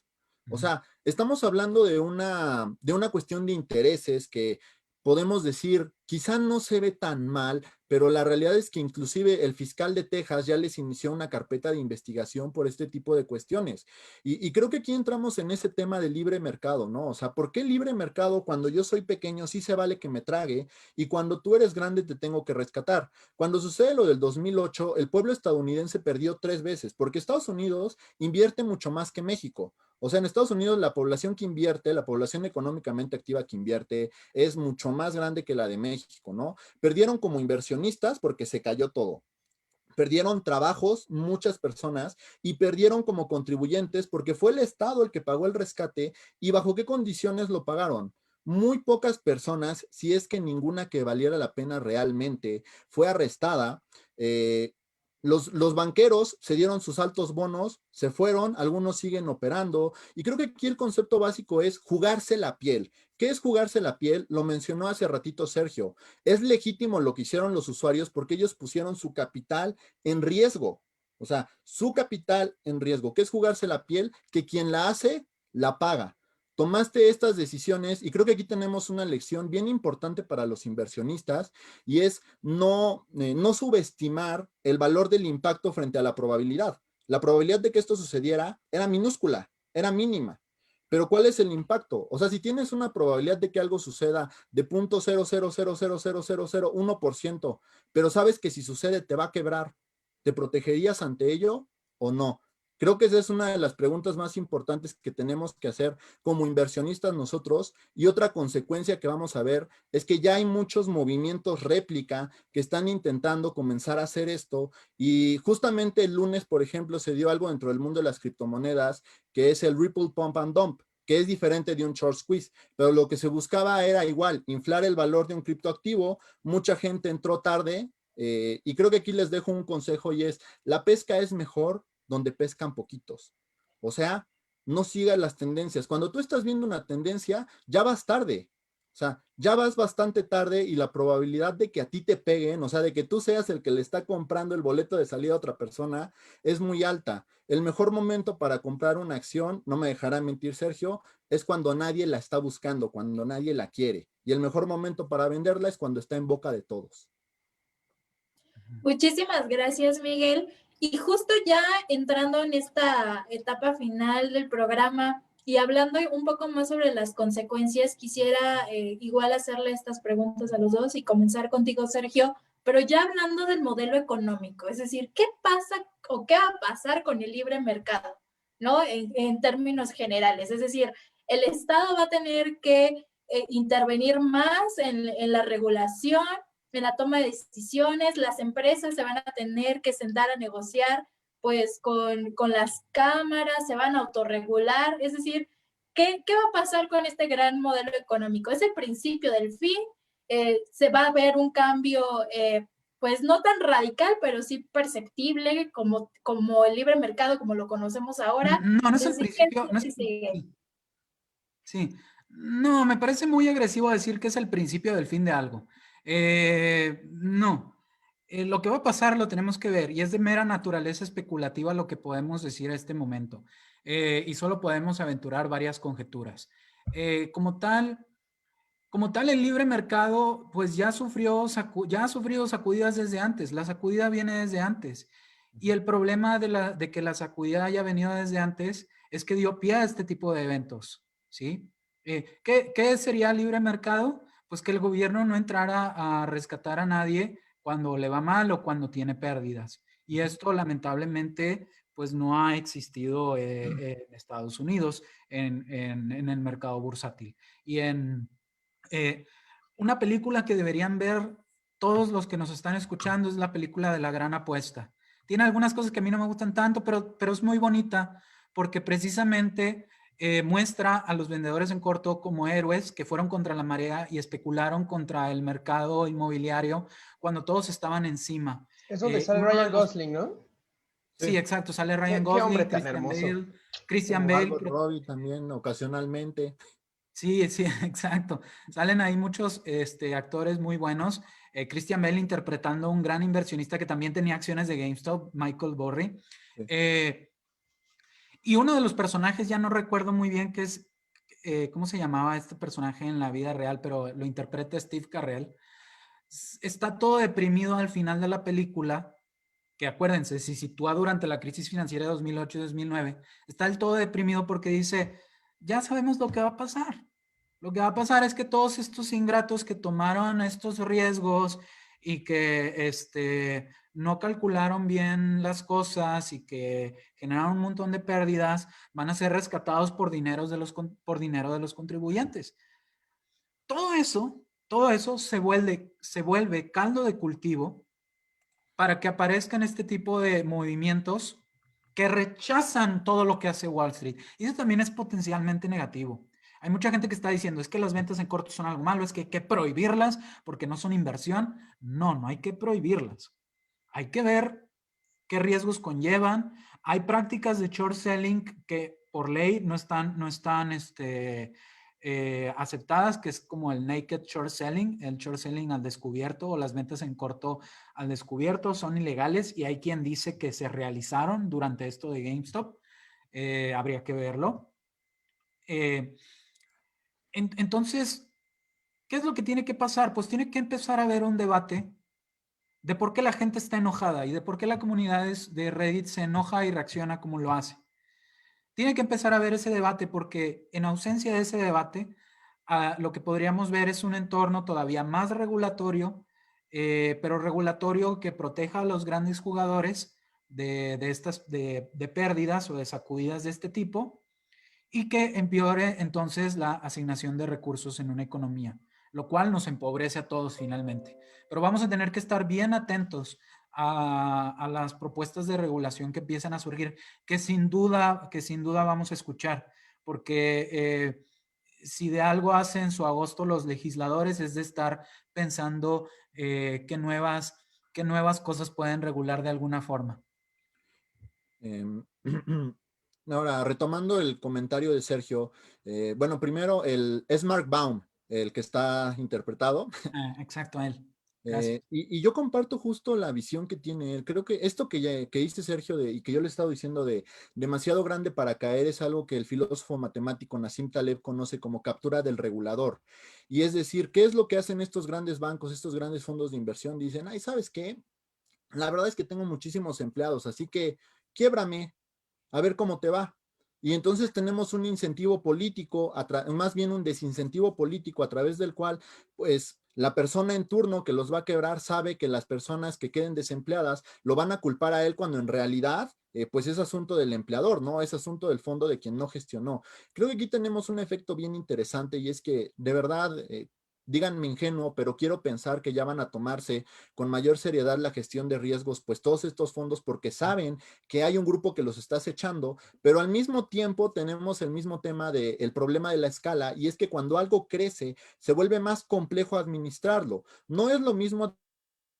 O sea, estamos hablando de una cuestión de intereses que podemos decir, quizá no se ve tan mal, pero la realidad es que inclusive el fiscal de Texas ya les inició una carpeta de investigación por este tipo de cuestiones. Y creo que aquí entramos en ese tema de libre mercado, ¿no? O sea, ¿por qué libre mercado cuando yo soy pequeño sí se vale que me trague y cuando tú eres grande te tengo que rescatar? Cuando sucede lo del 2008, el pueblo estadounidense perdió 3 veces porque Estados Unidos invierte mucho más que México. O sea, en Estados Unidos la población que invierte, la población económicamente activa que invierte es mucho más grande que la de México, ¿no? Perdieron como inversionistas porque se cayó todo. Perdieron trabajos muchas personas y perdieron como contribuyentes porque fue el Estado el que pagó el rescate y bajo qué condiciones lo pagaron. Muy pocas personas, si es que ninguna que valiera la pena realmente, fue arrestada. Los banqueros se dieron sus altos bonos, se fueron, algunos siguen operando y creo que aquí el concepto básico es jugarse la piel. ¿Qué es jugarse la piel? Lo mencionó hace ratito Sergio. Es legítimo lo que hicieron los usuarios porque ellos pusieron su capital en riesgo. O sea, su capital en riesgo. ¿Qué es jugarse la piel? Que quien la hace, la paga. Tomaste estas decisiones y creo que aquí tenemos una lección bien importante para los inversionistas y es no subestimar el valor del impacto frente a la probabilidad. La probabilidad de que esto sucediera era minúscula, era mínima. Pero ¿cuál es el impacto? O sea, si tienes una probabilidad de que algo suceda de 0.0000001%, pero sabes que si sucede te va a quebrar, ¿te protegerías ante ello o no? Creo que esa es una de las preguntas más importantes que tenemos que hacer como inversionistas nosotros. Y otra consecuencia que vamos a ver es que ya hay muchos movimientos réplica que están intentando comenzar a hacer esto. Y justamente el lunes, por ejemplo, se dio algo dentro del mundo de las criptomonedas, que es el Ripple Pump and Dump, que es diferente de un short squeeze, pero lo que se buscaba era igual, inflar el valor de un criptoactivo. Mucha gente entró tarde y creo que aquí les dejo un consejo y es, la pesca es mejor donde pescan poquitos. O sea, no sigas las tendencias. Cuando tú estás viendo una tendencia, ya vas tarde. O sea, ya vas bastante tarde y la probabilidad de que a ti te peguen, o sea, de que tú seas el que le está comprando el boleto de salida a otra persona, es muy alta. El mejor momento para comprar una acción, no me dejará mentir Sergio, es cuando nadie la está buscando, cuando nadie la quiere. Y el mejor momento para venderla es cuando está en boca de todos. Muchísimas gracias, Miguel. Y justo ya entrando en esta etapa final del programa y hablando un poco más sobre las consecuencias, quisiera igual hacerle estas preguntas a los dos y comenzar contigo, Sergio, pero ya hablando del modelo económico, es decir, ¿qué pasa o qué va a pasar con el libre mercado? ¿No? En términos generales, es decir, el Estado va a tener que intervenir más en la regulación, en la toma de decisiones, las empresas se van a tener que sentar a negociar pues con las cámaras, se van a autorregular, es decir, ¿qué va a pasar con este gran modelo económico? ¿Es el principio del fin? ¿Se va a ver un cambio pues no tan radical, pero sí perceptible como el libre mercado, como lo conocemos ahora? No, no es Es el decir, ¿qué es principio, lo no es, que sigue? sí, sí. No, me parece muy agresivo decir que es el principio del fin de algo. No. Lo que va a pasar lo tenemos que ver y es de mera naturaleza especulativa lo que podemos decir a este momento. Y solo podemos aventurar varias conjeturas. Como tal, el libre mercado pues ya ha sufrido sacudidas desde antes. La sacudida viene desde antes. Y el problema de que la sacudida haya venido desde antes es que dio pie a este tipo de eventos, ¿sí? ¿Qué sería libre mercado? Pues que el gobierno no entrara a rescatar a nadie cuando le va mal o cuando tiene pérdidas. Y esto lamentablemente pues no ha existido en Estados Unidos en el mercado bursátil. Y eh, una película que deberían ver todos los que nos están escuchando es la película de La Gran Apuesta. Tiene algunas cosas que a mí no me gustan tanto, pero es muy bonita porque precisamente muestra a los vendedores en corto como héroes que fueron contra la marea y especularon contra el mercado inmobiliario cuando todos estaban encima. Es donde Y sale uno de Ryan los... Gosling, ¿no? Sí, Sí. exacto, sale Ryan Qué hombre Gosling, tan hermoso. Christian Sí. Bale, Margot Robbie también ocasionalmente. sí, sí, exacto. Salen ahí muchos actores muy buenos. Christian Bale interpretando un gran inversionista que también tenía acciones de GameStop, Michael Burry. Sí. Y uno de los personajes, ya no recuerdo muy bien qué es, cómo se llamaba este personaje en la vida real, pero lo interpreta Steve Carell. Está todo deprimido al final de la película, que acuérdense, se sitúa durante la crisis financiera de 2008 y 2009. Está del todo deprimido porque dice, ya sabemos lo que va a pasar. Lo que va a pasar es que todos estos ingratos que tomaron estos riesgos y que no calcularon bien las cosas y que generaron un montón de pérdidas, van a ser rescatados por dinero de los contribuyentes. Todo eso se vuelve caldo de cultivo para que aparezcan este tipo de movimientos que rechazan todo lo que hace Wall Street. Y eso también es potencialmente negativo. Hay mucha gente que está diciendo, es que las ventas en corto son algo malo, es que hay que prohibirlas porque no son inversión. No, no hay que prohibirlas. Hay que ver qué riesgos conllevan. Hay prácticas de short selling que por ley no están aceptadas, que es como el naked short selling, el short selling al descubierto o las ventas en corto al descubierto son ilegales y hay quien dice que se realizaron durante esto de GameStop. Habría que verlo. Entonces, ¿qué es lo que tiene que pasar? Pues tiene que empezar a haber un debate de por qué la gente está enojada y de por qué la comunidad de Reddit se enoja y reacciona como lo hace. Tiene que empezar a haber ese debate porque en ausencia de ese debate, lo que podríamos ver es un entorno todavía más regulatorio, pero regulatorio que proteja a los grandes jugadores de pérdidas o de sacudidas de este tipo y que empeore entonces la asignación de recursos en una economía, lo cual nos empobrece a todos finalmente. Pero vamos a tener que estar bien atentos a las propuestas de regulación que empiezan a surgir, que sin duda vamos a escuchar, porque si de algo hacen su agosto los legisladores es de estar pensando qué nuevas cosas pueden regular de alguna forma. Ahora, retomando el comentario de Sergio, bueno, primero es Mark Baum, el que está interpretado. Exacto, a él. Gracias. Y yo comparto justo la visión que tiene él. Creo que esto que dice Sergio y que yo le he estado diciendo de demasiado grande para caer es algo que el filósofo matemático Nassim Taleb conoce como captura del regulador. Y es decir, ¿qué es lo que hacen estos grandes bancos, estos grandes fondos de inversión? Dicen, ay, ¿sabes qué? La verdad es que tengo muchísimos empleados, así que quiébrame, a ver cómo te va. Y entonces tenemos un incentivo político, más bien un desincentivo político a través del cual, pues, la persona en turno que los va a quebrar sabe que las personas que queden desempleadas lo van a culpar a él cuando en realidad, pues es asunto del empleador, ¿no? Es asunto del fondo de quien no gestionó. Creo que aquí tenemos un efecto bien interesante y es que de verdad, díganme ingenuo, pero quiero pensar que ya van a tomarse con mayor seriedad la gestión de riesgos, pues todos estos fondos, porque saben que hay un grupo que los está acechando, pero al mismo tiempo tenemos el mismo tema del problema de la escala, y es que cuando algo crece, se vuelve más complejo administrarlo. No es lo mismo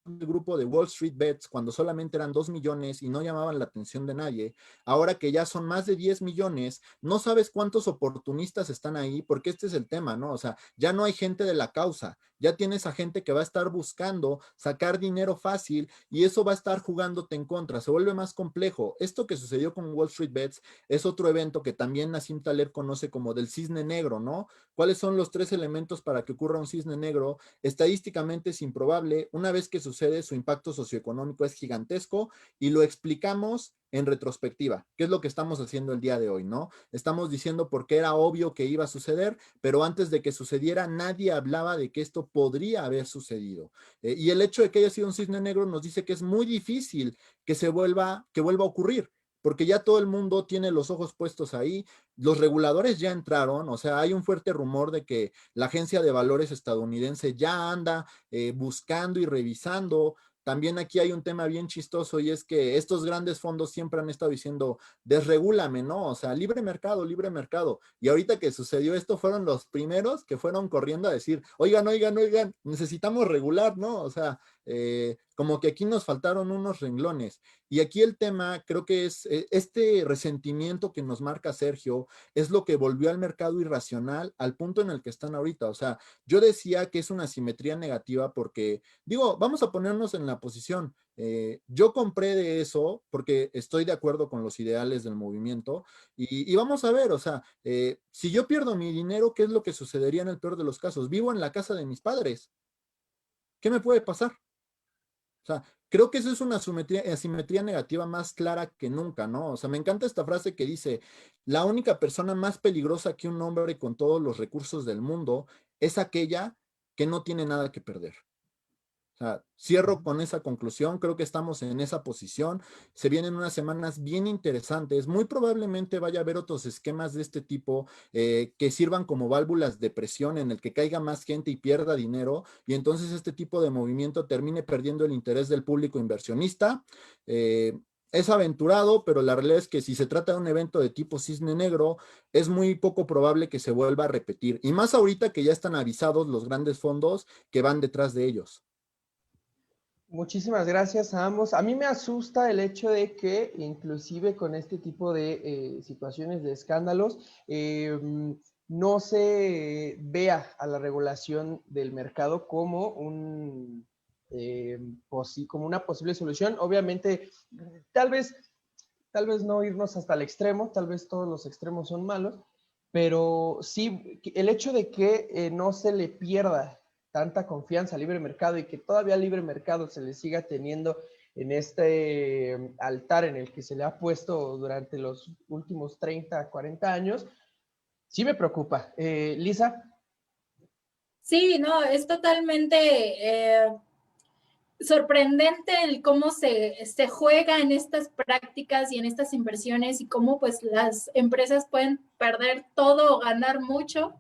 el grupo de Wall Street Bets cuando solamente eran 2 millones y no llamaban la atención de nadie. Ahora que ya son más de 10 millones, no sabes cuántos oportunistas están ahí, porque este es el tema, ¿no? O sea, ya no hay gente de la causa, ya tienes a gente que va a estar buscando sacar dinero fácil y eso va a estar jugándote en contra, se vuelve más complejo. Esto que sucedió con Wall Street Bets es otro evento que también Nassim Taleb conoce como del cisne negro, ¿no? ¿Cuáles son los 3 elementos para que ocurra un cisne negro? Estadísticamente es improbable. Una vez que sucede, su impacto socioeconómico es gigantesco y lo explicamos en retrospectiva, que es lo que estamos haciendo el día de hoy, ¿no? Estamos diciendo porque era obvio que iba a suceder, pero antes de que sucediera, nadie hablaba de que esto podría haber sucedido. Y el hecho de que haya sido un cisne negro nos dice que es muy difícil que vuelva a ocurrir, porque ya todo el mundo tiene los ojos puestos ahí, los reguladores ya entraron, o sea, hay un fuerte rumor de que la agencia de valores estadounidense ya anda buscando y revisando. También aquí hay un tema bien chistoso y es que estos grandes fondos siempre han estado diciendo, desregúlame, ¿no? O sea, libre mercado, libre mercado. Y ahorita que sucedió esto, fueron los primeros que fueron corriendo a decir, oigan, oigan, oigan, necesitamos regular, ¿no? O sea, como que aquí nos faltaron unos renglones. Y aquí el tema, creo que es este resentimiento que nos marca Sergio, es lo que volvió al mercado irracional al punto en el que están ahorita. O sea, yo decía que es una simetría negativa porque, digo, vamos a ponernos en la posición. Yo compré de eso porque estoy de acuerdo con los ideales del movimiento y vamos a ver, o sea, si yo pierdo mi dinero, ¿qué es lo que sucedería en el peor de los casos? Vivo en la casa de mis padres. ¿Qué me puede pasar? O sea, creo que eso es una asimetría negativa más clara que nunca, ¿no? O sea, me encanta esta frase que dice, la única persona más peligrosa que un hombre con todos los recursos del mundo es aquella que no tiene nada que perder. O sea, cierro con esa conclusión, creo que estamos en esa posición, se vienen unas semanas bien interesantes, muy probablemente vaya a haber otros esquemas de este tipo que sirvan como válvulas de presión en el que caiga más gente y pierda dinero y entonces este tipo de movimiento termine perdiendo el interés del público inversionista. Es aventurado, pero la realidad es que si se trata de un evento de tipo cisne negro, es muy poco probable que se vuelva a repetir. Y más ahorita que ya están avisados los grandes fondos que van detrás de ellos. Muchísimas gracias a ambos. A mí me asusta el hecho de que inclusive con este tipo de situaciones de escándalos no se vea a la regulación del mercado como como una posible solución. Obviamente, tal vez, tal vez no irnos hasta el extremo, tal vez todos los extremos son malos, pero sí el hecho de que no se le pierda tanta confianza al libre mercado y que todavía al libre mercado se le siga teniendo en este altar en el que se le ha puesto durante los últimos 30, 40 años, sí me preocupa. Lisa. Sí, no, es totalmente sorprendente el cómo se juega en estas prácticas y en estas inversiones y cómo pues las empresas pueden perder todo o ganar mucho,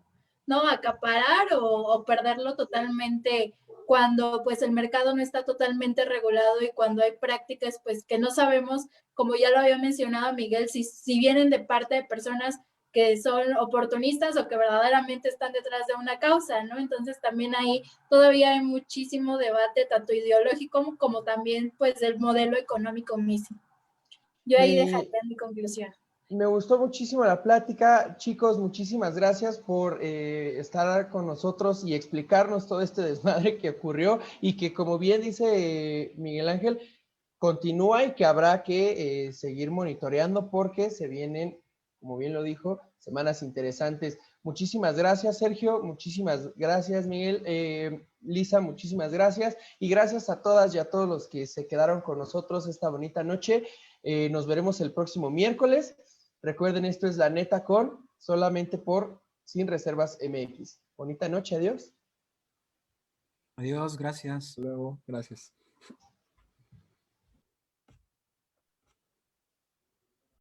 ¿no? Acaparar o perderlo totalmente cuando pues el mercado no está totalmente regulado y cuando hay prácticas pues que no sabemos, como ya lo había mencionado Miguel, si vienen de parte de personas que son oportunistas o que verdaderamente están detrás de una causa, ¿no? Entonces también ahí todavía hay muchísimo debate, tanto ideológico como también pues del modelo económico mismo. Yo ahí dejaría mi conclusión. Me gustó muchísimo la plática. Chicos, muchísimas gracias por estar con nosotros y explicarnos todo este desmadre que ocurrió y que, como bien dice Miguel Ángel, continúa y que habrá que seguir monitoreando porque se vienen, como bien lo dijo, semanas interesantes. Muchísimas gracias, Sergio. Muchísimas gracias, Miguel. Lisa, muchísimas gracias. Y gracias a todas y a todos los que se quedaron con nosotros esta bonita noche. Nos veremos el próximo miércoles. Recuerden, esto es La Neta con solamente por Sin Reservas MX. Bonita noche, adiós. Adiós, gracias. Hasta luego, gracias.